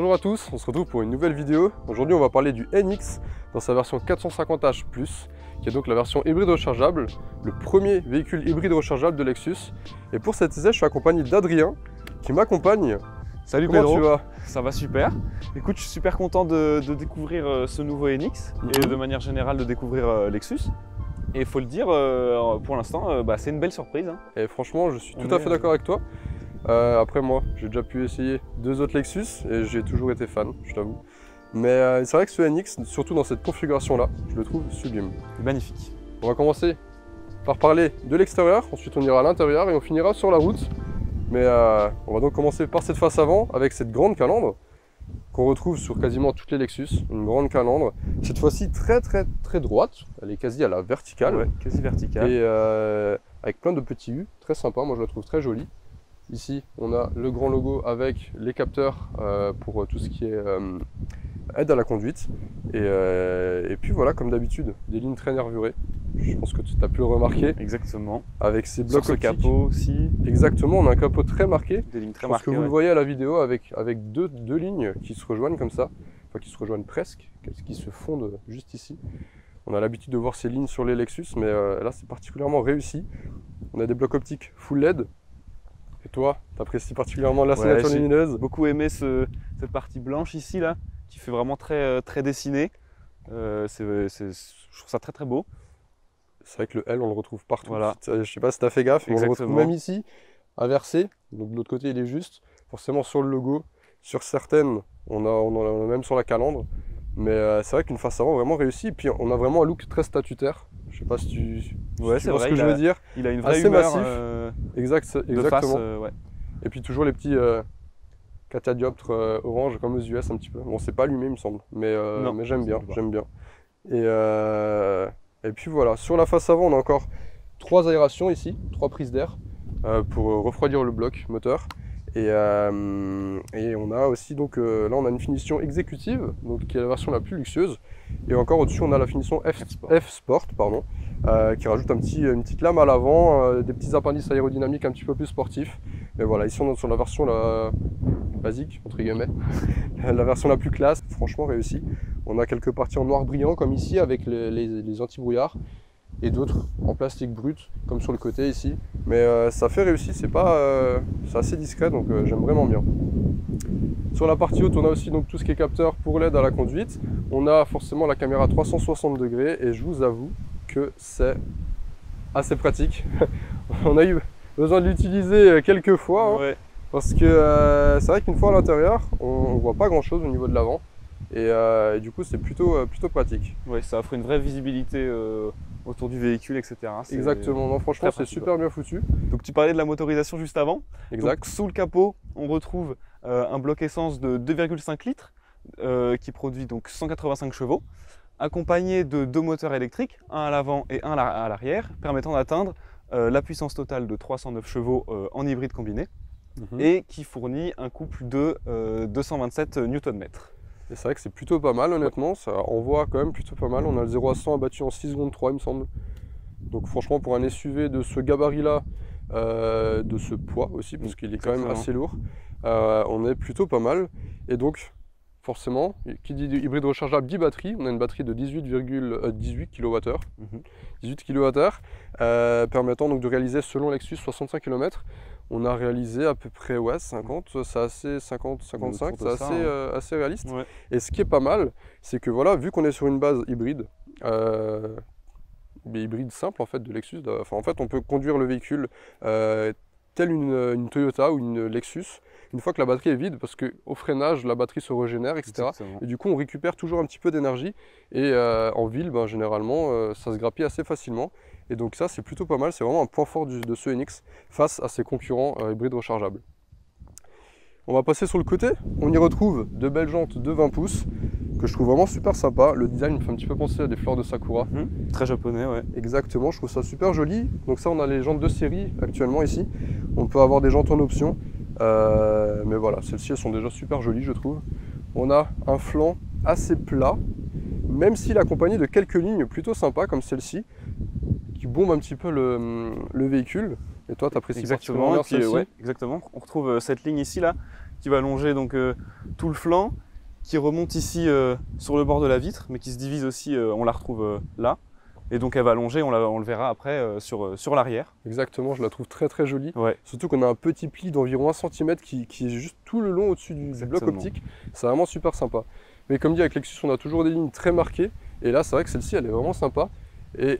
Bonjour à tous, on se retrouve pour une nouvelle vidéo. Aujourd'hui on va parler du NX dans sa version 450h+, qui est donc la version hybride rechargeable, le premier véhicule hybride rechargeable de Lexus. Et pour cet essai, je suis accompagné d'Adrien, qui m'accompagne. Salut Comment Pedro, tu vas? ça va super. Écoute, je suis super content de découvrir ce nouveau NX et de manière générale de découvrir Lexus. Et il faut le dire, pour l'instant, c'est une belle surprise. Hein. Et franchement, je suis tout à fait d'accord avec toi. Après moi, j'ai déjà pu essayer deux autres Lexus et j'ai toujours été fan, je t'avoue. Mais c'est vrai que ce NX, surtout dans cette configuration-là, je le trouve sublime. Magnifique. On va commencer par parler de l'extérieur, ensuite on ira à l'intérieur et on finira sur la route. Mais on va donc commencer par cette face avant avec cette grande calandre qu'on retrouve sur quasiment toutes les Lexus. Une grande calandre, cette fois-ci très droite, elle est quasi à la verticale. Ouais, quasi verticale. Et avec plein de petits U, très sympa, moi je la trouve très jolie. Ici, on a le grand logo avec les capteurs pour tout ce qui est aide à la conduite. Et puis voilà, comme d'habitude, des lignes très nervurées. Je pense que tu as pu le remarquer. Exactement. Avec ces blocs sur ce optiques. capot aussi. Exactement, on a un capot très marqué. Des lignes très Parce que marquées. vous le voyez à la vidéo avec deux lignes qui se rejoignent comme ça. Enfin, qui se rejoignent presque, qui se fondent juste ici. On a l'habitude de voir ces lignes sur les Lexus, mais là c'est particulièrement réussi. On a des blocs optiques full LED. Et toi, tu apprécies particulièrement la signature lumineuse? J'ai beaucoup aimé cette partie blanche ici, là, qui fait vraiment très dessinée. Je trouve ça très beau. C'est vrai que le L, on le retrouve partout. Voilà. Je sais pas si tu as fait gaffe, mais on le retrouve Exactement. même ici, inversé. Donc de l'autre côté, il est juste. Forcément sur le logo. Sur certaines, on en a même sur la calandre. Mais c'est vrai qu'une face avant vraiment réussie. Et puis on a vraiment un look très statutaire. Je sais pas si tu vois ce que je veux dire. Il a une vraie Assez humeur massif. de Exactement. face. Ouais. Et puis toujours les petits catadioptres orange comme aux US un petit peu. Bon, c'est pas allumé, il me semble. Mais j'aime bien. Et puis voilà, sur la face avant, on a encore 3 aérations ici, 3 prises d'air pour refroidir le bloc moteur. Et on a aussi donc là on a une finition exécutive, donc qui est la version la plus luxueuse. Et encore au-dessus on a la finition F Sport, pardon, qui rajoute une petite lame à l'avant, des petits appendices aérodynamiques un petit peu plus sportifs. Mais voilà, ici on est sur la version basique entre guillemets, la version la plus classe, franchement réussie. On a quelques parties en noir brillant comme ici avec les anti-brouillards. Et d'autres en plastique brut comme sur le côté ici, mais ça fait réussi, c'est assez discret, donc j'aime vraiment bien. Sur la partie haute, on a aussi donc tout ce qui est capteur pour l'aide à la conduite. On a forcément la caméra 360 degrés et je vous avoue que c'est assez pratique. On a eu besoin de l'utiliser quelques fois, hein, Ouais. parce que c'est vrai qu'une fois à l'intérieur, on voit pas grand chose au niveau de l'avant. Et du coup c'est plutôt pratique. Ouais, ça offre une vraie visibilité autour du véhicule, etc. Exactement, non, franchement c'est super bien foutu. Donc tu parlais de la motorisation juste avant. Exact. Donc, sous le capot, on retrouve un bloc essence de 2,5 litres qui produit donc 185 chevaux, accompagné de 2 moteurs électriques, un à l'avant et un à l'arrière, permettant d'atteindre la puissance totale de 309 chevaux en hybride combiné et qui fournit un couple de 227 Nm. Et c'est vrai que c'est plutôt pas mal, honnêtement, ça envoie quand même plutôt pas mal. On a le 0 à 100 abattu en 6 secondes 3, il me semble. Donc franchement, pour un SUV de ce gabarit-là, de ce poids aussi, parce qu'il est quand même assez lourd, on est plutôt pas mal. Et donc, forcément, qui dit hybride rechargeable dit batterie, on a une batterie de 18 kWh. 18 kWh, permettant donc de réaliser, selon Lexus, 65 km. On a réalisé à peu près 50, c'est assez 50, 55, c'est assez réaliste. Ouais. Et ce qui est pas mal, c'est que voilà, vu qu'on est sur une base hybride, mais hybride simple en fait de Lexus, en fait on peut conduire le véhicule tel une Toyota ou une Lexus, une fois que la batterie est vide, parce qu'au freinage, la batterie se régénère, etc. Exactement. Et du coup, on récupère toujours un petit peu d'énergie. Et en ville, généralement, ça se grappille assez facilement. Et donc ça, c'est plutôt pas mal. C'est vraiment un point fort de ce NX face à ses concurrents hybrides rechargeables. On va passer sur le côté. On y retrouve de belles jantes de 20 pouces que je trouve vraiment super sympa. Le design me fait un petit peu penser à des fleurs de sakura. Très japonais, ouais. Exactement, je trouve ça super joli. Donc ça, on a les jantes de série actuellement ici. On peut avoir des jantes en option. Mais voilà, celles-ci, elles sont déjà super jolies, je trouve. On a un flanc assez plat, même s'il est accompagné de quelques lignes plutôt sympas, comme celle-ci, qui bombe un petit peu le véhicule. Et toi, tu apprécies particulièrement celle-ci. Ouais, exactement. On retrouve cette ligne ici, là, qui va longer donc, tout le flanc, qui remonte ici sur le bord de la vitre, mais qui se divise aussi, on la retrouve là. Et donc elle va longer, on le verra après sur l'arrière. Exactement, je la trouve très très jolie. Ouais. Surtout qu'on a un petit pli d'environ 1 cm qui est juste tout le long au-dessus du bloc optique. C'est vraiment super sympa. Mais comme dit, avec Lexus, on a toujours des lignes très marquées. Et là, c'est vrai que celle-ci, elle est vraiment sympa. Et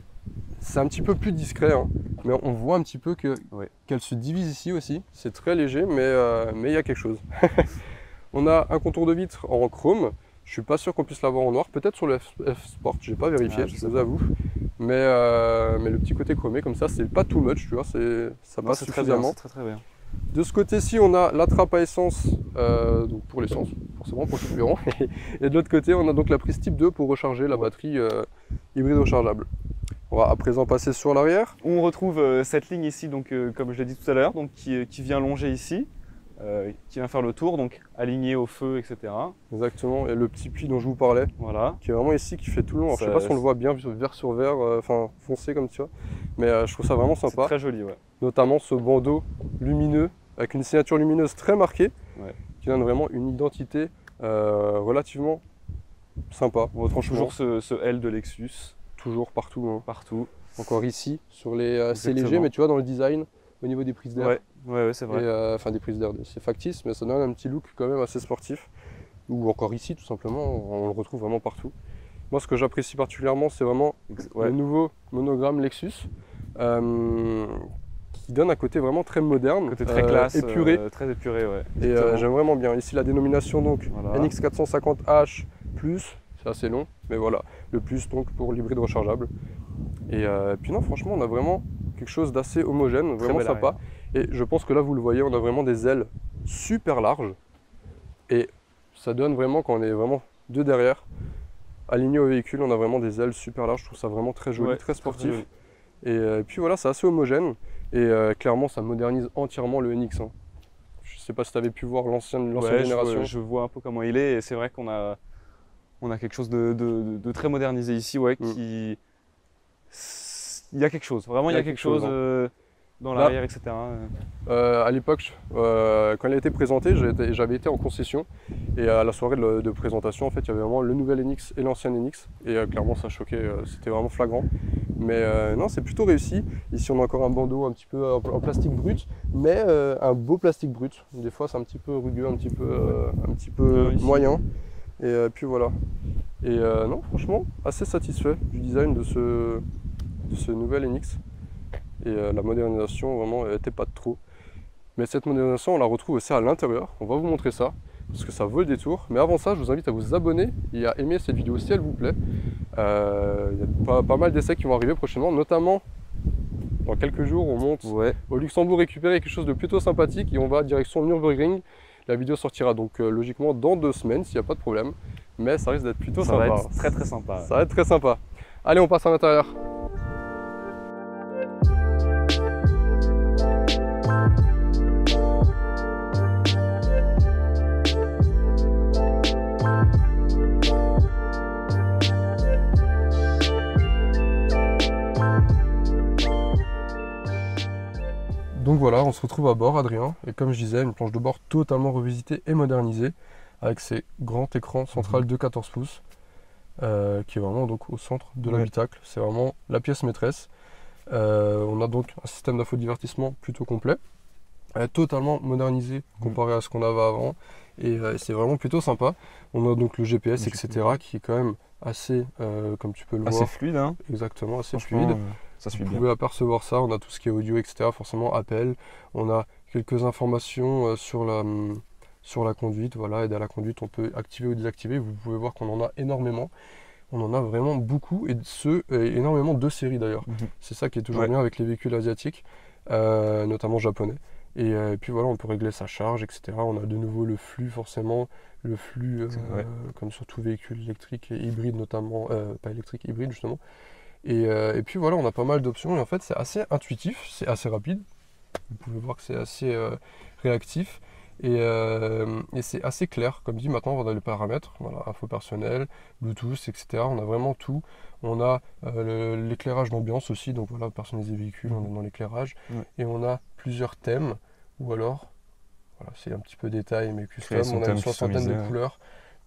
c'est un petit peu plus discret, hein. Mais on voit un petit peu qu'elle se divise ici aussi. C'est très léger, mais il y a quelque chose. On a un contour de vitre en chrome. Je suis pas sûr qu'on puisse l'avoir en noir. Peut-être sur le F-Sport, j'ai pas vérifié, je vous avoue. Mais le petit côté chromé comme ça, c'est pas too much, tu vois. Ça passe suffisamment. Très bien. De ce côté-ci, on a la trappe à essence, donc pour l'essence, forcément pour le carburant. Et de l'autre côté, on a donc la prise type 2 pour recharger la batterie hybride rechargeable. On va à présent passer sur l'arrière. On retrouve cette ligne ici, donc, comme je l'ai dit tout à l'heure, qui vient longer ici, qui vient faire le tour, donc aligné au feu, etc. Exactement, et le petit pli dont je vous parlais, voilà. Qui est vraiment ici, qui fait tout le long. Alors, je sais pas si on le voit bien, vert sur vert, enfin foncé comme tu vois, mais je trouve ça vraiment sympa. C'est très joli, ouais. Notamment ce bandeau lumineux, avec une signature lumineuse très marquée, qui donne vraiment une identité relativement sympa. On retrouve toujours ce L de Lexus. Toujours, partout. Hein. Partout. Encore ici, sur les c'est léger, mais tu vois, dans le design, au niveau des prises d'air. Ouais, c'est vrai. Enfin, des prises d'air, c'est factice, mais ça donne un petit look quand même assez sportif. Ou encore ici, tout simplement, on le retrouve vraiment partout. Moi, ce que j'apprécie particulièrement, c'est vraiment le nouveau monogramme Lexus, qui donne un côté vraiment très moderne, côté très classe, épuré. Très épuré, ouais. Et j'aime vraiment bien. Ici, la dénomination, donc, NX450H+, c'est assez long, mais voilà, le plus donc pour l'hybride rechargeable. Et puis non, franchement, on a vraiment quelque chose d'assez homogène, vraiment sympa. Et je pense que là, vous le voyez, on a vraiment des ailes super larges. Et ça donne vraiment, quand on est vraiment deux derrière, alignés au véhicule, on a vraiment des ailes super larges. Je trouve ça vraiment très joli, très sportif. Et puis voilà, c'est assez homogène. Et clairement, ça modernise entièrement le NX. Hein. Je ne sais pas si tu avais pu voir l'ancienne génération. Je vois un peu comment il est. Et c'est vrai qu'on a quelque chose de très modernisé ici, qui... Il y a quelque chose, vraiment il y a quelque chose dans l'arrière, etc. À l'époque, quand elle a été présentée, j'avais été en concession et à la soirée de présentation, en fait, il y avait vraiment le nouvel NX et l'ancien NX et clairement ça choquait, c'était vraiment flagrant. Mais non, c'est plutôt réussi. Ici, on a encore un bandeau un petit peu en plastique brut, mais un beau plastique brut. Des fois, c'est un petit peu rugueux, un petit peu moyen. Et puis voilà. Et non, franchement, assez satisfait du design de ce nouvel NX. Et la modernisation, vraiment, elle n'était pas de trop. Mais cette modernisation, on la retrouve aussi à l'intérieur. On va vous montrer ça, parce que ça vaut le détour. Mais avant ça, je vous invite à vous abonner et à aimer cette vidéo si elle vous plaît. Il y a pas mal d'essais qui vont arriver prochainement, notamment dans quelques jours, on monte au Luxembourg récupérer quelque chose de plutôt sympathique et on va direction Nürburgring. La vidéo sortira donc logiquement dans 2 semaines, s'il n'y a pas de problème. Mais ça risque d'être plutôt sympa. Ça va être très très sympa. Ça va être très sympa. Allez, on passe à l'intérieur. Donc voilà, on se retrouve à bord, Adrien, et comme je disais, une planche de bord totalement revisitée et modernisée, avec ses grands écrans central de 14 pouces, qui est vraiment donc au centre de l'habitacle. C'est vraiment la pièce maîtresse. On a donc un système d'infodivertissement plutôt complet, totalement modernisé comparé à ce qu'on avait avant, et c'est vraiment plutôt sympa. On a donc le GPS, etc., qui est quand même assez, comme tu peux le voir, assez fluide, hein. Exactement, assez fluide. Vous pouvez apercevoir ça, on a tout ce qui est audio, etc. Forcément, appel. On a quelques informations sur la conduite. Voilà, aide à la conduite, on peut activer ou désactiver. Vous pouvez voir qu'on en a énormément. On en a vraiment beaucoup, et énormément de séries d'ailleurs. C'est ça qui est toujours bien avec les véhicules asiatiques, notamment japonais. Et puis voilà, on peut régler sa charge, etc. On a de nouveau le flux, forcément. Le flux, comme sur tout véhicule électrique et hybride notamment. Pas électrique, hybride justement. Et puis voilà, on a pas mal d'options et en fait c'est assez intuitif, c'est assez rapide. Vous pouvez voir que c'est assez réactif et c'est assez clair. Comme dit, maintenant on va dans les paramètres, voilà, info personnelle, Bluetooth, etc. On a vraiment tout. On a l'éclairage d'ambiance aussi, donc voilà, personnaliser véhicule, on est dans l'éclairage. Et on a plusieurs thèmes, ou alors, Voilà, c'est un petit peu détail, mais custom. Créer son On a thème une soixantaine de customisé, ouais. couleurs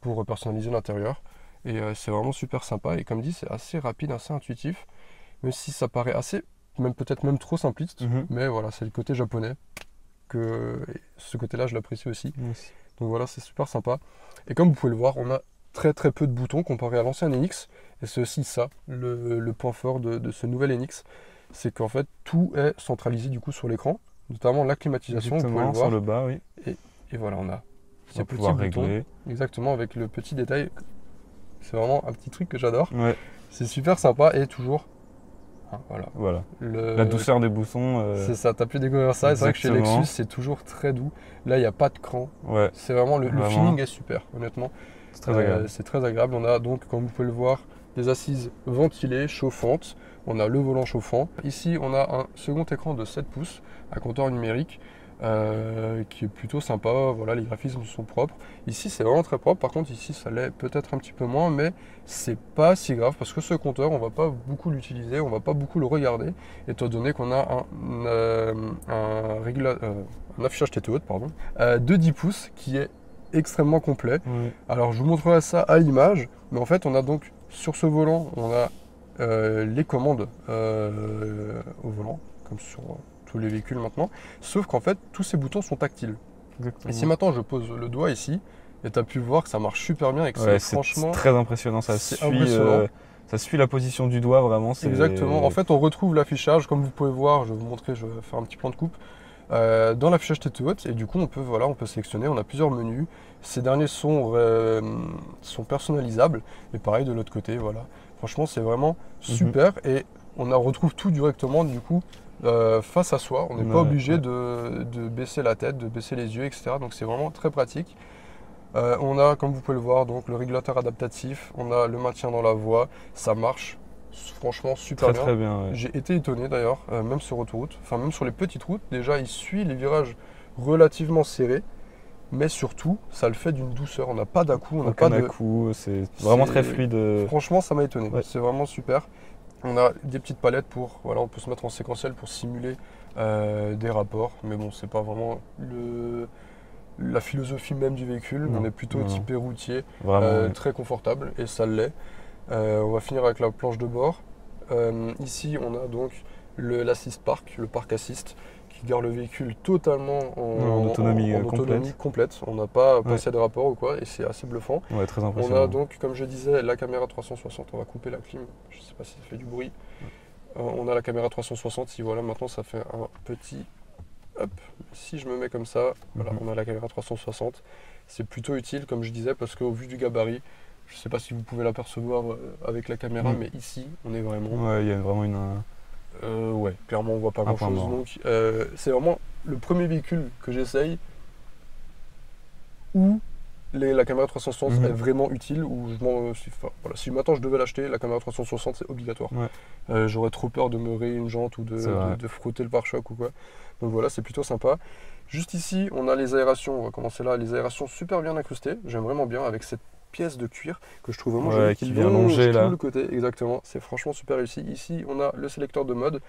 pour personnaliser l'intérieur. Et c'est vraiment super sympa. Et comme dit, c'est assez rapide, assez intuitif. Même si ça paraît assez, même peut-être même trop simpliste. Mhm. Mais voilà, c'est le côté japonais. Et ce côté-là, je l'apprécie aussi. Merci. Donc voilà, c'est super sympa. Et comme vous pouvez le voir, on a très très peu de boutons comparé à l'ancien NX. Et c'est aussi ça, le point fort de ce nouvel NX. C'est qu'en fait, tout est centralisé du coup sur l'écran. Notamment la climatisation, vous pouvez le Exactement, voir. sur le bas, oui. Et voilà, on a On ces va petits pouvoir boutons. régler. Exactement, avec le petit détail. C'est vraiment un petit truc que j'adore. Ouais, C'est super sympa et toujours. Voilà. voilà. La douceur des boutons. C'est ça, t'as pu découvrir ça. Et c'est vrai que chez Exactement. Lexus, c'est toujours très doux. Là, il n'y a pas de cran. Ouais, C'est vraiment, le Vraiment. feeling est super, honnêtement. c'est très agréable. C'est très agréable. On a donc, comme vous pouvez le voir, des assises ventilées, chauffantes. On a le volant chauffant. Ici, on a un second écran de 7 pouces à compteur numérique qui est plutôt sympa. Voilà, les graphismes sont propres. Ici, c'est vraiment très propre. Par contre, ici, ça l'est peut-être un petit peu moins, mais c'est pas si grave parce que ce compteur, on va pas beaucoup l'utiliser, on va pas beaucoup le regarder, étant donné qu'on a un affichage tête haute, pardon, de 10 pouces qui est extrêmement complet. Ouais. Alors je vous montrerai ça à l'image, mais en fait on a donc sur ce volant, on a les commandes au volant, comme sur tous les véhicules maintenant, sauf qu'en fait tous ces boutons sont tactiles. Exactement. Et si maintenant je pose le doigt ici, et tu as pu voir que ça marche super bien et que Ouais, c'est franchement très impressionnant. c'est impressionnant. Ça suit la position du doigt, vraiment. Exactement. En fait, on retrouve l'affichage, comme vous pouvez voir, je vais vous montrer, je vais faire un petit plan de coupe, dans l'affichage tête haute. Et du coup, on peut sélectionner, on a plusieurs menus. Ces derniers sont personnalisables. Et pareil de l'autre côté, voilà. Franchement, c'est vraiment super. Et on retrouve tout directement, du coup, face à soi. On n'est pas obligé de baisser la tête, de baisser les yeux, etc. Donc c'est vraiment très pratique. On a, comme vous pouvez le voir, donc le régulateur adaptatif, on a le maintien dans la voie, ça marche franchement super bien. Très bien. Ouais. J'ai été étonné d'ailleurs, même sur autoroute, enfin même sur les petites routes, déjà il suit les virages relativement serrés, mais surtout ça le fait d'une douceur, on n'a pas d'à-coups, on n'a pas de à-coups, c'est vraiment très fluide. Franchement ça m'a étonné, Ouais. c'est vraiment super. On a des petites palettes pour, voilà, on peut se mettre en séquentiel pour simuler des rapports, mais bon c'est pas vraiment la philosophie même du véhicule. Non, on est plutôt non. typé routier, Vraiment, ouais. très confortable et ça l'est. On va finir avec la planche de bord. Ici on a donc l'assist park, le park assist qui garde le véhicule totalement En autonomie complète. On n'a pas pensé de rapport ou quoi et c'est assez bluffant. Ouais, très On impressionnant. a donc, comme je disais, la caméra 360. On va couper la clim, je sais pas si ça fait du bruit. On a la caméra 360, si voilà, maintenant ça fait un petit... Hop, si je me mets comme ça, voilà, on a la caméra 360. C'est plutôt utile, comme je disais, parce qu'au vu du gabarit, je ne sais pas si vous pouvez l'apercevoir avec la caméra, mais ici, on est vraiment... Ouais, il y a vraiment une... ouais, clairement, on voit pas grand-chose. Donc, c'est vraiment le premier véhicule que j'essaye où la caméra 360 est vraiment utile. Où voilà, si maintenant je devais l'acheter, la caméra 360 c'est obligatoire. Ouais. J'aurais trop peur de me rayer une jante ou de frotter le pare-choc ou quoi. Donc voilà, c'est plutôt sympa. Juste ici, on a les aérations. On va commencer là. Les aérations super bien incrustées. J'aime vraiment bien avec cette pièce de cuir que je trouve vraiment jolie, qui vient longer là. Tout le côté, exactement. C'est franchement super réussi. Ici, on a le sélecteur de mode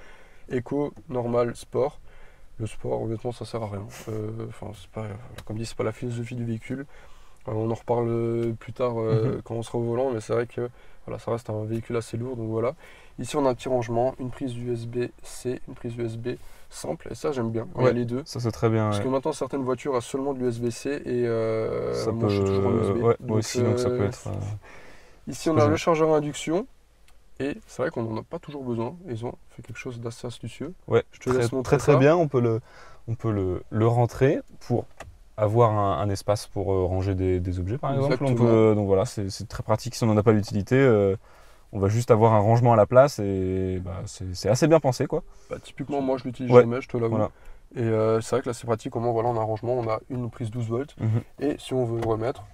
éco, normal, sport. Le sport, honnêtement, ça sert à rien. C'est pas, comme dit, c'est pas la philosophie du véhicule. On en reparle plus tard quand on sera au volant, mais c'est vrai que voilà, ça reste un véhicule assez lourd. Donc voilà. Ici, on a un petit rangement, une prise USB-C, une prise USB simple, et ça j'aime bien. Il y a les deux. Ça c'est très bien. Parce que maintenant, certaines voitures ont seulement de l'USB-C et moi je suis toujours en USB. Ouais, moi aussi, donc ça peut être. Ici, on a le chargeur à induction. Et c'est vrai qu'on n'en a pas toujours besoin. Ils ont fait quelque chose d'assez astucieux. Ouais, je te laisse montrer très bien. On peut le rentrer pour avoir un espace pour ranger des objets, par exemple. Donc voilà, c'est très pratique. Si on n'en a pas l'utilité, on va juste avoir un rangement à la place et c'est assez bien pensé, quoi. Typiquement, moi je l'utilise jamais, je te l'avoue. Voilà. Et c'est vrai que là c'est pratique. Comment voilà, on a un rangement, on a une prise 12 volts. Et si on veut le remettre,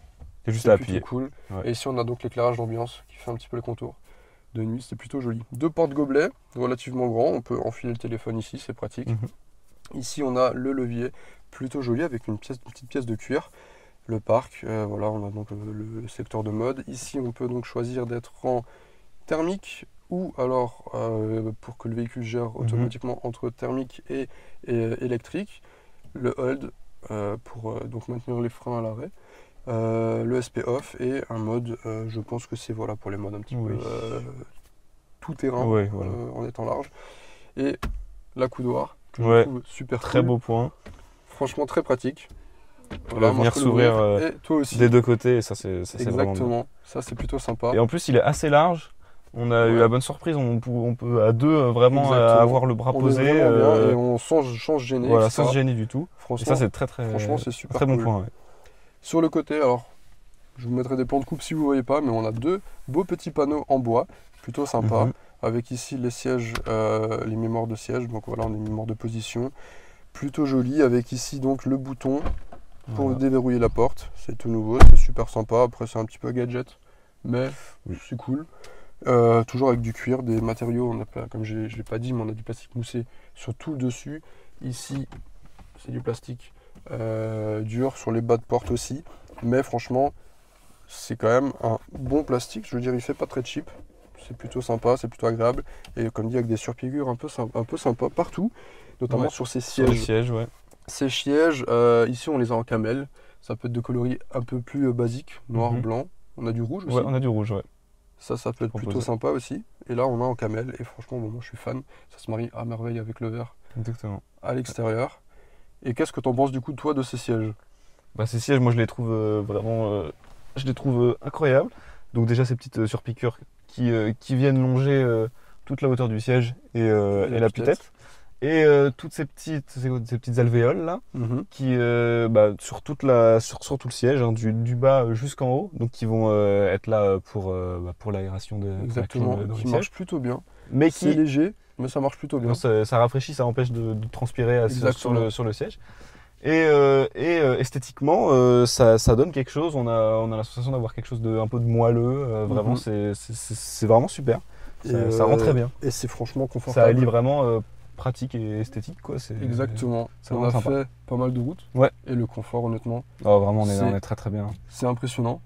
c'est juste à appuyer. Cool. Et ici on a donc l'éclairage d'ambiance qui fait un petit peu les contours. De nuit, c'est plutôt joli. Deux porte-gobelets relativement grands, on peut enfiler le téléphone ici, c'est pratique. Ici, on a le levier plutôt joli avec une petite pièce de cuir. Le parc, voilà, on a donc le secteur de mode. Ici, on peut donc choisir d'être en thermique ou alors pour que le véhicule gère automatiquement entre thermique et électrique. Le hold, pour donc maintenir les freins à l'arrêt. Le SP off et un mode, je pense que c'est voilà, pour les modes un petit Oui. peu tout terrain Ouais, voilà. en étant large. Et l'accoudoir que je Ouais, trouve super très cool. beau point. Franchement très pratique. Voilà, Moi, venir je peux s'ouvrir l'ouvrir. Et toi aussi. des deux côtés, et ça c'est vraiment bien. Exactement. Ça c'est plutôt sympa. Et en plus, il est assez large. On a eu Ouais. la bonne surprise, on peut à deux vraiment Exactement. avoir le bras On est posé. vraiment bien et on change gêné, Voilà, etc. sans se gêner du tout. Et Franchement, ça, c'est très franchement, c'est super très bon cool. point. Ouais. Sur le côté, alors, je vous mettrai des plans de coupe si vous ne voyez pas, mais on a deux beaux petits panneaux en bois, plutôt sympa, Mhm. avec ici les sièges, les mémoires de siège, donc voilà, on a une mémoire de position, plutôt joli, avec ici donc le bouton pour Voilà. déverrouiller la porte, c'est tout nouveau, c'est super sympa, après c'est un petit peu gadget, mais Oui. c'est cool. Toujours avec du cuir, des matériaux, on a pas, comme je ne l'ai pas dit, mais on a du plastique moussé sur tout le dessus. Ici, c'est du plastique dur sur les bas de porte aussi. Mais franchement, c'est quand même un bon plastique. Je veux dire, il fait pas très cheap. C'est plutôt sympa, c'est plutôt agréable. Et comme dit, avec des surpiqûres un peu sympa partout, notamment Ouais. sur ces Sur les sièges. sièges, ouais. Ces sièges, ici on les a en camel. Ça peut être de coloris un peu plus basique, noir, Mhm. blanc. On a du rouge aussi. Ouais, on a du rouge, ouais. Ça peut être plutôt Proposé. sympa aussi. Et là, on a en camel. Et franchement, bon, moi, je suis fan. Ça se marie à merveille avec le vert Exactement. à l'extérieur. Et qu'est-ce que t'en penses du coup, toi, de ces sièges? Bah, ces sièges, moi, je les trouve vraiment je les trouve incroyables. Donc déjà, ces petites surpiqûres qui viennent longer toute la hauteur du siège et la la tue-tête. tue-tête. Et toutes ces petites alvéoles là, Mhm. qui sur tout le siège, hein, du bas jusqu'en haut, donc qui vont être là pour l'aération pour la clim Exactement. dans Qui les marche sièges. plutôt bien. Mais C'est qui léger, mais ça marche plutôt bien. ça rafraîchit, ça empêche de transpirer Exactement. sur le siège. Et esthétiquement, ça donne quelque chose. On a la sensation d'avoir quelque chose un peu de moelleux. Vraiment, Mhm. c'est vraiment super. Et, Ça rend très bien. et c'est franchement Ça confortable. allie vraiment pratique et esthétique, quoi. Exactement. c'est On vraiment a sympa. fait pas mal de routes. Ouais. Et le confort, honnêtement, Oh, vraiment, on C'est- est très très bien. c'est impressionnant.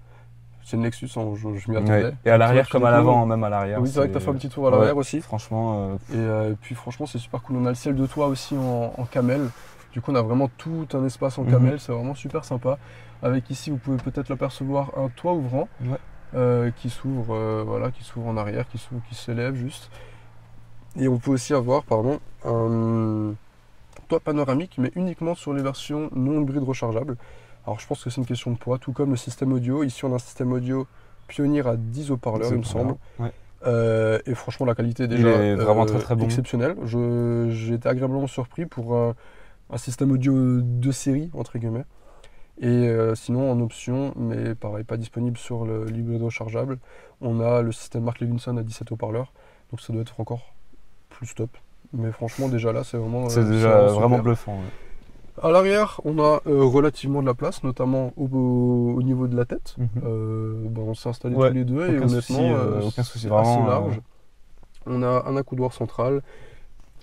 C'est une Nexus, hein, je m'y Ouais. attendais. Et à Toi, l'arrière tu comme à découvres. l'avant, même à l'arrière. Oui, c'est vrai que tu as fait un petit tour à Ouais, l'arrière aussi. Franchement, Et puis franchement, c'est super cool. On a le ciel de toit aussi en camel. Du coup, on a vraiment tout un espace en Mhm. camel. C'est vraiment super sympa. Avec ici, vous pouvez peut-être l'apercevoir, un toit ouvrant qui s'ouvre voilà, qui s'ouvre en arrière, qui s'élève juste. Et on peut aussi avoir, pardon, un toit panoramique, mais uniquement sur les versions non hybrides rechargeables. Alors, je pense que c'est une question de poids, tout comme le système audio. Ici, on a un système audio Pioneer à 10 haut-parleurs, il me semble. Ouais. Et franchement, la qualité est Il déjà est vraiment très, très bon. exceptionnelle. J'ai été agréablement surpris pour un système audio de série, entre guillemets. Et sinon, en option, mais pareil, pas disponible sur l'hybride rechargeable, on a le système Mark Levinson à 17 haut-parleurs. Donc ça doit être encore plus top. Mais franchement, déjà là, c'est vraiment, C'est déjà super. vraiment bluffant. Ouais. À l'arrière, on a relativement de la place, notamment au niveau de la tête. Mhm. On s'est installés Ouais, tous les deux et aucun souci, honnêtement, aucun souci, c'est vraiment, assez large. On a un accoudoir central.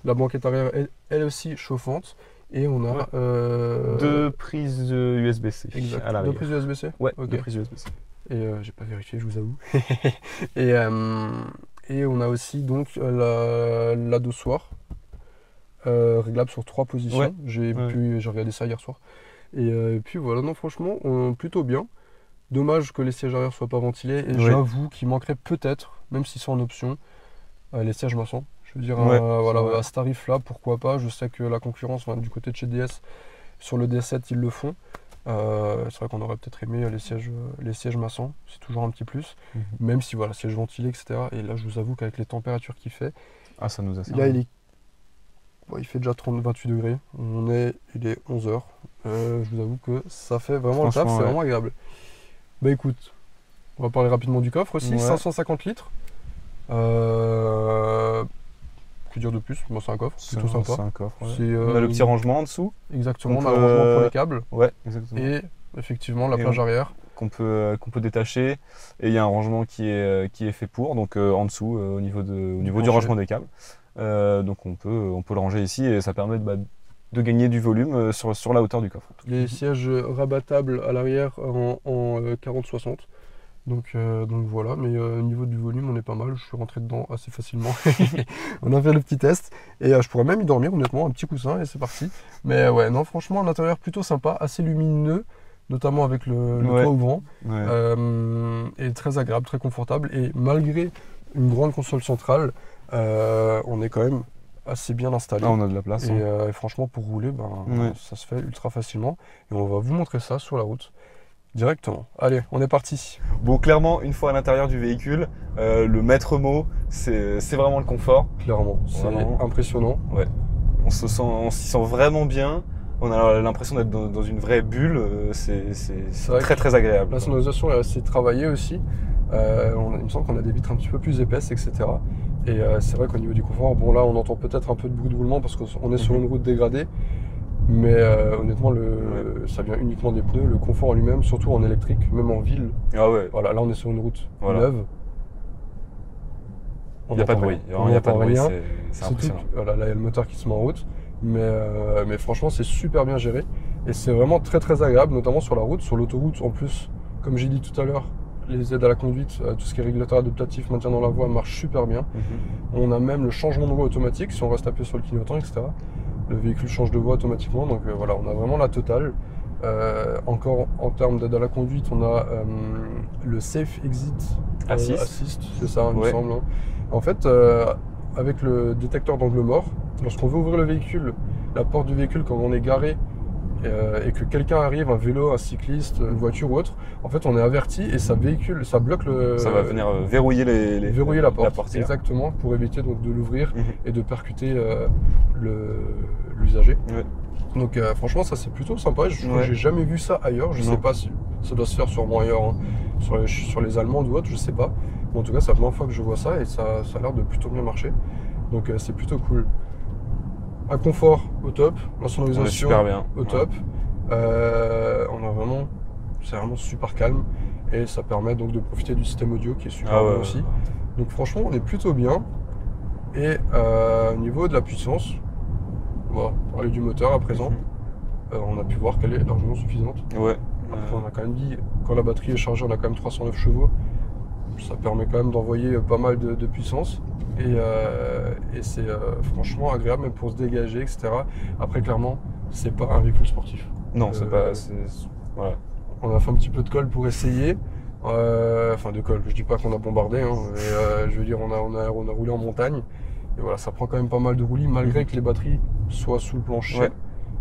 La banquette arrière, elle aussi chauffante. Et on a Ouais. Deux prises USB-C exact. à l'arrière. Deux prises USB-C. Ouais, Ok. deux prises USB-C. Et j'ai pas vérifié, je vous avoue. et on a aussi donc la dossoir réglable sur 3 positions. Ouais. J'ai Ouais. regardé ça hier soir. Et puis voilà, non, franchement, plutôt bien. Dommage que les sièges arrière soient pas ventilés. Et Oui. j'avoue qu'il manquerait peut-être, même si c'est en option, les sièges maçons. Je veux dire, Ouais, voilà, c'est vrai. à ce tarif-là, pourquoi pas. Je sais que la concurrence, du côté de chez DS, sur le D7, ils le font. C'est vrai qu'on aurait peut-être aimé les sièges maçons, c'est toujours un petit plus. Mhm. Même si voilà, siège ventilé, etc. Et là, je vous avoue qu'avec les températures qu'il fait, Ah, ça nous a servi. là, il fait déjà 28 degrés. Il est 11h. Je vous avoue que ça fait vraiment le taf, Franchement, c'est ouais. vraiment agréable. Bah écoute, on va parler rapidement du coffre aussi, Ouais. 550 litres. Que dire de plus? Bon, c'est un coffre, plutôt sympa. C'est un coffre. Ouais. C'est, On a le petit rangement en dessous. Exactement, on qu'on a le peut- rangement pour les câbles. Ouais, exactement. Et effectivement, la Et plage arrière. qu'on peut détacher. Et il y a un rangement qui est fait pour, donc en dessous, au niveau du plancher. rangement des câbles. Donc on peut le ranger ici et ça permet de gagner du volume sur la hauteur du coffre. Les sièges rabattables à l'arrière en 40-60. Donc voilà, mais au niveau du volume, on est pas mal. Je suis rentré dedans assez facilement. On a fait le petit test. Et je pourrais même y dormir, honnêtement, un petit coussin et c'est parti. Mais ouais, non, franchement, l'intérieur plutôt sympa, assez lumineux, notamment avec le Ouais. toit ouvrant. Ouais. Et très agréable, très confortable. Et malgré une grande console centrale, on est quand même assez bien installé. Ah, on a de la place. Hein. Et franchement, pour rouler, Ouais. ça se fait ultra facilement. Et on va vous montrer ça sur la route directement. Allez, on est parti. Bon, clairement, une fois à l'intérieur du véhicule, le maître mot, c'est vraiment le confort. Clairement, c'est Vraiment. impressionnant. Ouais. On s'y sent vraiment bien. On a l'impression d'être dans une vraie bulle. C'est vrai très que très agréable. La sonorisation est assez travaillée aussi. Il me semble qu'on a des vitres un petit peu plus épaisses, etc. Et c'est vrai qu'au niveau du confort, bon là on entend peut-être un peu de bruit de roulement parce qu'on est sur une route dégradée. Mais honnêtement, ça vient uniquement des pneus. Le confort en lui-même, surtout en électrique, même en ville. Ah ouais. Voilà, là on est sur une route Voilà. neuve. Il n'y a pas de bruit. Il n'y a pas de bruit. C'est impressionnant. Voilà, là il y a le moteur qui se met en route. Mais franchement, c'est super bien géré. Et c'est vraiment très très agréable, notamment sur la route. Sur l'autoroute, en plus, comme j'ai dit tout à l'heure, les aides à la conduite, tout ce qui est régulateur adaptatif, maintien dans la voie marche super bien. On a même le changement de voie automatique si on reste appuyé sur le clignotant, etc. Le véhicule change de voie automatiquement. Donc voilà, on a vraiment la totale. Encore en termes d'aide à la conduite, on a le Safe Exit Assist, c'est ça, il me semble. Hein. En fait, avec le détecteur d'angle mort, lorsqu'on veut ouvrir le véhicule, la porte du véhicule quand on est garé et que quelqu'un arrive, un vélo, un cycliste, une voiture ou autre, en fait on est averti et ça bloque le... Ça va venir verrouiller verrouiller la porte. La Exactement, pour éviter donc de l'ouvrir et de percuter l'usager. Ouais. Donc franchement ça c'est plutôt sympa, je crois que j'ai jamais vu ça ailleurs, je sais pas si ça doit se faire sûrement ailleurs, hein, sur les Allemandes ou autre, je sais pas. Mais en tout cas c'est la première fois que je vois ça et ça a l'air de plutôt bien marcher. Donc c'est plutôt cool. Un confort au top, la sonorisation super bien. au top. C'est vraiment super calme et ça permet donc de profiter du système audio qui est super bien aussi. Donc franchement on est plutôt bien. Et au niveau de la puissance, on va parler du moteur à présent. On a pu voir qu'elle est largement suffisante. Ouais. Après, on a quand même dit, quand la batterie est chargée, on a quand même 309 chevaux. Ça permet quand même d'envoyer pas mal de puissance. Et c'est franchement agréable, même pour se dégager, etc. Après, clairement, c'est pas un véhicule sportif. Non, c'est pas. Voilà. On a fait un petit peu de colle pour essayer. Enfin, de colle, je dis pas qu'on a bombardé, hein, mais je veux dire, on a roulé en montagne. Et voilà, ça prend quand même pas mal de roulis, malgré que les batteries soient sous le plancher. Ouais.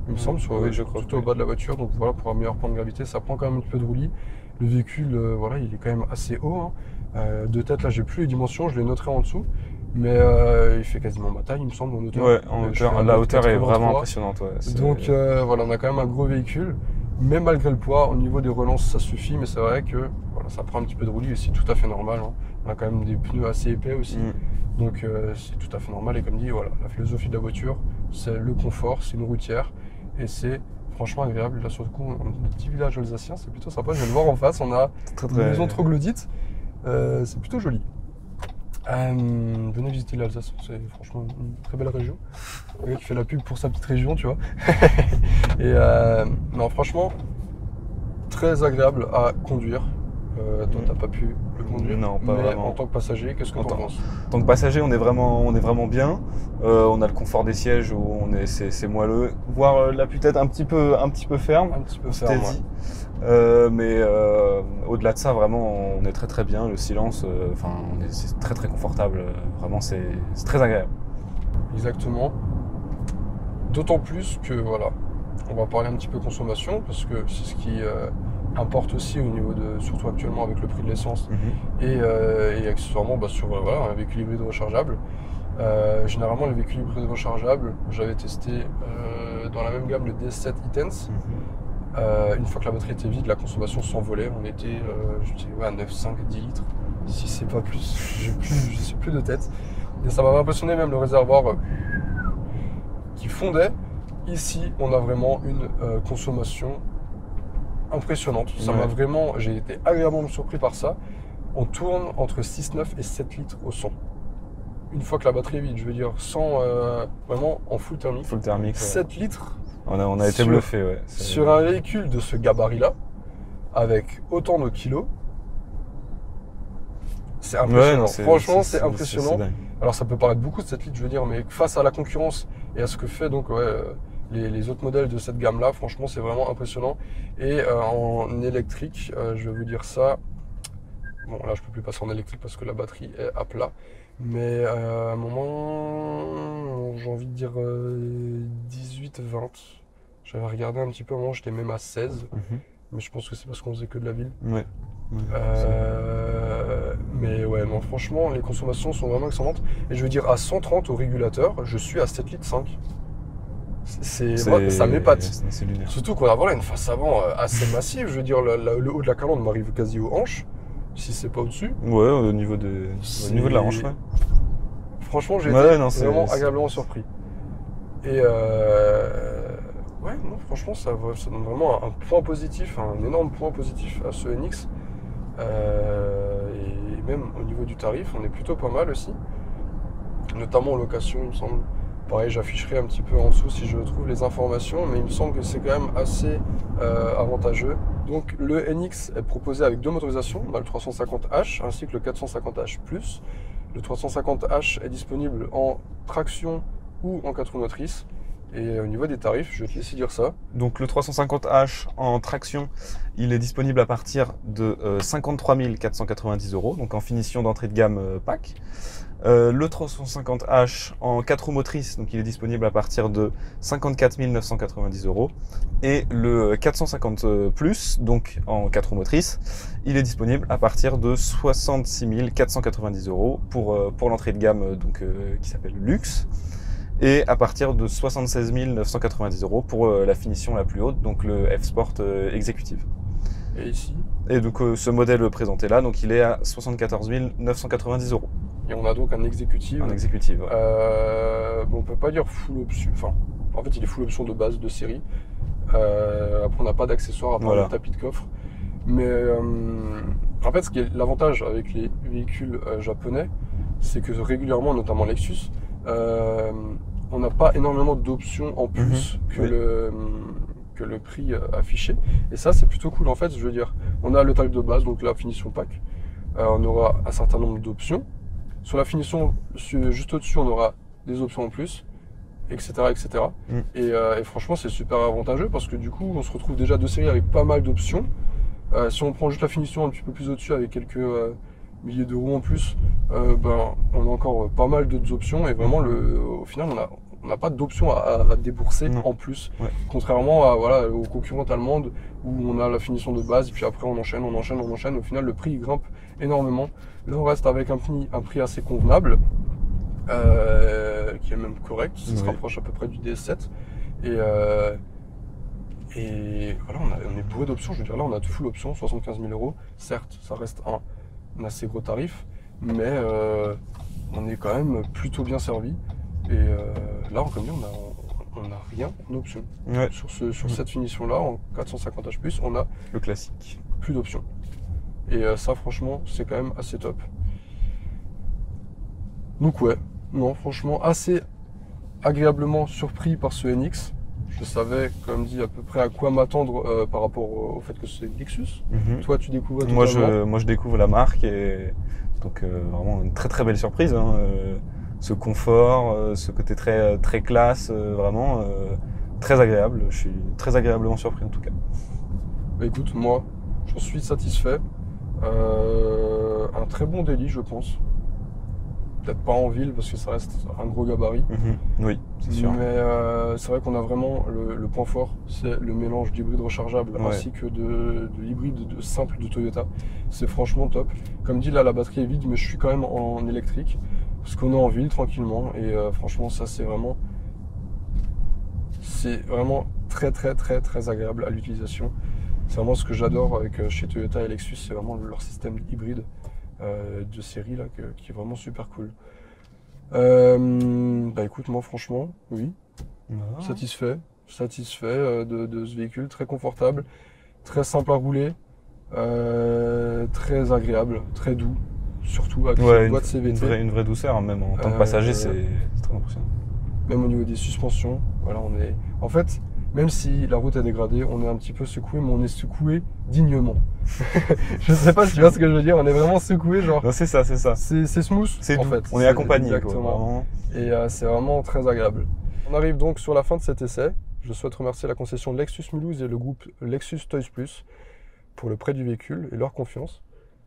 Il me semble, je crois, tout au bas de la voiture. Donc voilà, pour un meilleur point de gravité, ça prend quand même un petit peu de roulis. Le véhicule, voilà, il est quand même assez haut. Hein. De tête, là, j'ai plus les dimensions, je les noterai en dessous. Mais il fait quasiment ma taille, il me semble, en hauteur. Ouais, en hauteur, la hauteur est vraiment impressionnante. Ouais. Donc voilà, on a quand même un gros véhicule. Mais malgré le poids, au niveau des relances, ça suffit. Mais c'est vrai que voilà, ça prend un petit peu de roulis et c'est tout à fait normal. Hein. On a quand même des pneus assez épais aussi. Donc c'est tout à fait normal. Et comme dit, voilà, la philosophie de la voiture, c'est le confort, c'est une routière. Et c'est franchement agréable. Là, sur le coup, on a des petits villages alsaciens, c'est plutôt sympa. Je viens de voir en face, on a une maison troglodyte. C'est plutôt joli. Venez visiter l'Alsace, c'est franchement une très belle région. Le gars qui fait la pub pour sa petite région, tu vois. Et non, franchement, très agréable à conduire. Toi, t'as pas pu le conduire. Non, pas mais vraiment. En tant que passager, qu'est-ce que t'en penses? En tant que passager, on est vraiment bien. On a le confort des sièges où c'est moelleux, voire la tête un petit peu ferme. Un petit peu ferme. Mais au-delà de ça, vraiment, on est très très bien. Le silence, c'est très très confortable. Vraiment, c'est très agréable. Exactement. D'autant plus que voilà, on va parler un petit peu consommation parce que c'est ce qui importe aussi au niveau de, surtout actuellement avec le prix de l'essence et accessoirement sur un véhicule hybride rechargeable. Généralement, les véhicules hybrides rechargeables, j'avais testé dans la même gamme le DS7 e-Tense. Une fois que la batterie était vide, la consommation s'envolait. On était à 9, 5, 10 litres, si c'est pas plus. Je sais plus de tête. Et ça m'avait impressionné, même le réservoir qui fondait. Ici, on a vraiment une consommation impressionnante. Ça m'a vraiment, j'ai été agréablement surpris par ça. On tourne entre 6, 9 et 7 litres au 100. Une fois que la batterie est vide, je veux dire, sans vraiment en full thermique. Full thermique. 7 litres. On a été bluffé, ouais. Sur un véhicule de ce gabarit-là, avec autant de kilos, c'est impressionnant. non, Franchement, c'est impressionnant. dingue. Alors ça peut paraître beaucoup de 7 litres, je veux dire, mais face à la concurrence et à ce que fait donc les autres modèles de cette gamme-là, franchement, c'est vraiment impressionnant. Et en électrique, je vais vous dire ça. Bon, là, je peux plus passer en électrique parce que la batterie est à plat. Mais à un moment, j'ai envie de dire 18-20. J'avais regardé un petit peu, à un moment, j'étais même à 16. Mais je pense que c'est parce qu'on faisait que de la ville. Ouais. Mais ouais, non, franchement, les consommations sont vraiment excellentes. Et je veux dire, à 130 au régulateur, je suis à 7 litres 5. Ça m'épate. C'est lunaire. Surtout qu'on a voilà, une face avant assez massive. Je veux dire, le haut de la calandre m'arrive quasi aux hanches, si c'est pas au-dessus. Ouais, au niveau de la hanche, ouais. Franchement, j'ai Ouais, été non, vraiment c'est- agréablement surpris. Et ouais, non, franchement, ça donne vraiment un point positif, un énorme point positif à ce NX. Et même au niveau du tarif, on est plutôt pas mal aussi. Notamment en location, il me semble. Pareil, j'afficherai un petit peu en dessous si je trouve les informations, mais il me semble que c'est quand même assez avantageux. Donc le NX est proposé avec deux motorisations, on a le 350H ainsi que le 450H+. Le 350H est disponible en traction ou en 4 roues motrices. Et au niveau des tarifs, je vais te laisser dire ça. Donc le 350H en traction, il est disponible à partir de 53 490 €, donc en finition d'entrée de gamme PAC. Le 350H en 4 roues motrices, donc il est disponible à partir de 54 990 €. Et le 450 Plus, donc en 4 roues motrices, il est disponible à partir de 66 490 € pour l'entrée de gamme qui s'appelle Luxe. Et à partir de 76 990 € pour la finition la plus haute, donc le F-Sport Executive. Et ici. Et donc ce modèle présenté là, donc il est à 74 990 €. Et on a donc un exécutif. Un exécutive. Ouais. Bon, on peut pas dire full option. Enfin, en fait, il est full option de base de série. Après, on n'a pas d'accessoires à part le tapis de coffre. Mais en fait, ce qui est l'avantage avec les véhicules japonais, c'est que régulièrement, notamment Lexus, on n'a pas énormément d'options en plus que le prix affiché. Et ça, c'est plutôt cool en fait. Je veux dire, on a le tarif de base, donc la finition PAC. On aura un certain nombre d'options. Sur la finition, juste au-dessus, on aura des options en plus, etc. etc. Et franchement, c'est super avantageux parce que du coup, on se retrouve déjà de série avec pas mal d'options. Si on prend juste la finition un petit peu plus au-dessus avec quelques milliers d'euros en plus, ben, on a encore pas mal d'autres options et vraiment, au final, on n'a pas d'options à débourser en plus. Ouais. Contrairement aux concurrentes allemandes où on a la finition de base et puis après on enchaîne. Au final, le prix grimpe énormément. Là, on reste avec un prix assez convenable, qui est même correct. Ça se rapproche à peu près du DS7. Et voilà, on est bourré d'options. Je veux dire, là, on a de full option, 75 000 €. Certes, ça reste un assez gros tarif, mais on est quand même plutôt bien servi. Et là, comme dit, on n'a rien en option. Ouais. Sur cette finition-là, en 450H+, on a le classique. Plus d'options. Et ça, franchement, c'est quand même assez top. Donc ouais, non, franchement, assez agréablement surpris par ce NX. Je savais, comme dit, à peu près à quoi m'attendre par rapport au fait que c'est Lexus. Toi, tu découvres totalement. Moi, je découvre la marque et donc vraiment une très très belle surprise. Ce confort, ce côté très très classe, vraiment très agréable. Je suis très agréablement surpris en tout cas. Bah, écoute, moi, j'en suis satisfait. Un très bon délit, je pense. Peut-être pas en ville parce que ça reste un gros gabarit. Oui, c'est sûr. Mais c'est vrai qu'on a vraiment le point fort, c'est le mélange d'hybride rechargeable ainsi que de l'hybride simple de Toyota. C'est franchement top. Comme dit, là, la batterie est vide, mais je suis quand même en électrique parce qu'on est en ville tranquillement. Et franchement, ça, c'est vraiment très, très, très, très agréable à l'utilisation. C'est vraiment ce que j'adore avec chez Toyota et Lexus, c'est vraiment leur système hybride de série là, qui est vraiment super cool. Bah écoute, moi franchement, oui, satisfait de ce véhicule, très confortable, très simple à rouler, très agréable, très doux, surtout avec cette boîte CVT. Une vraie douceur, même en tant que passager, c'est très impressionnant. Même au niveau des suspensions, voilà, en fait, Même si la route est dégradée, on est un petit peu secoué, mais on est secoué dignement. Je sais pas si tu vois ce que je veux dire, on est vraiment secoué, genre. Non, c'est ça, c'est ça. C'est smooth, C'est en doux. fait. On est accompagné, quoi, Exactement. vraiment. Et c'est vraiment très agréable. On arrive donc sur la fin de cet essai. Je souhaite remercier la concession Lexus Mulhouse et le groupe Lexus Toys Plus pour le prêt du véhicule et leur confiance.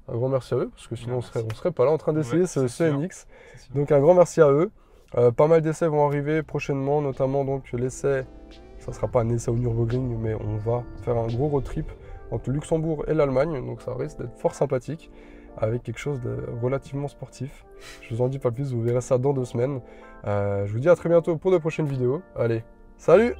Un grand merci à eux, parce que sinon on serait pas là en train d'essayer ce NX. Donc un grand merci à eux. Pas mal d'essais vont arriver prochainement, notamment donc l'essai, ça sera pas un essai au Nürburgring, mais on va faire un gros road trip entre le Luxembourg et l'Allemagne, donc ça risque d'être fort sympathique, avec quelque chose de relativement sportif. Je vous en dis pas plus, vous verrez ça dans 2 semaines. Je vous dis à très bientôt pour de prochaines vidéos. Allez, salut!